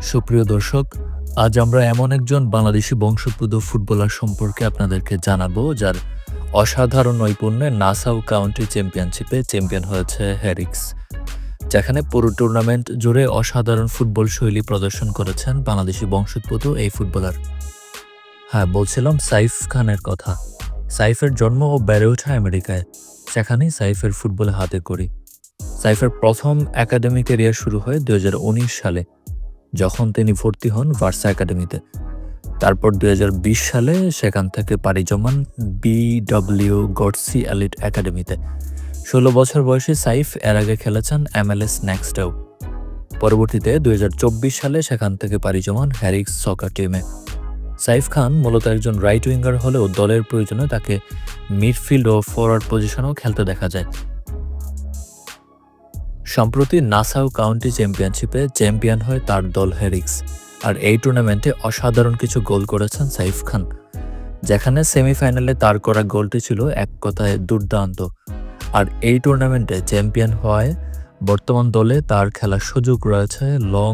সুপ্রিয় দর্শক, আজ আমরা এমন একজন বাংলাদেশি বংশোদ্ভূত ফুটবলার সম্পর্কে আপনাদেরকে জানাবো, যার অসাধারণ নৈপুণ্যে নাসাউ কাউন্টি চ্যাম্পিয়নশিপে চ্যাম্পিয়ন হয়েছে হ্যারিক্স, যেখানে পুরো টুর্নামেন্ট জুড়ে অসাধারণ ফুটবল শৈলী প্রদর্শন করেছেন বাংলাদেশি বংশোদ্ভূত এই ফুটবলার। হ্যাঁ, বলছিলাম সাইফ খানের কথা। সাইফের জন্ম ও বেড়ে ওঠা আমেরিকায়, সেখানেই সাইফের ফুটবলে হাতেখড়ি। সাইফের প্রথম একাডেমি ক্যারিয়ার শুরু হয় 2019 সালে, যখন তিনি ভর্তি হন ভার্সা একাডেমিতে। তারপর 2020 সালে সেখান থেকে পাড়ি জমান BW গডসি এলিট একাডেমিতে। 16 বছর বয়সী সাইফ এর আগে খেলেছেন MLS নেক্সটেও। পরবর্তীতে 2024 সালে সেখান থেকে পাড়ি জমান হ্যারিক্স সকার টিমে। সাইফ খান মূলত একজন রাইট উইঙ্গার হলেও দলের প্রয়োজনে তাকে মিডফিল্ড ও ফরওয়ার্ড পজিশনেও খেলতে দেখা যায়। সম্প্রতি নাসাউ কাউন্টি চ্যাম্পিয়নশিপে চ্যাম্পিয়ন হয় তার দল হ্যারিক্স, আর এই টুর্নামেন্টে অসাধারণ কিছু গোল করেছেন সাইফ খান, যেখানে সেমিফাইনালে তার করা গোলটি ছিল এক কথায় দুর্দান্ত। আর এই টুর্নামেন্টে চ্যাম্পিয়ন হওয়ায় বর্তমান দলে তার খেলার সুযোগ রয়েছে লং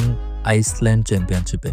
আইসল্যান্ড চ্যাম্পিয়নশিপে।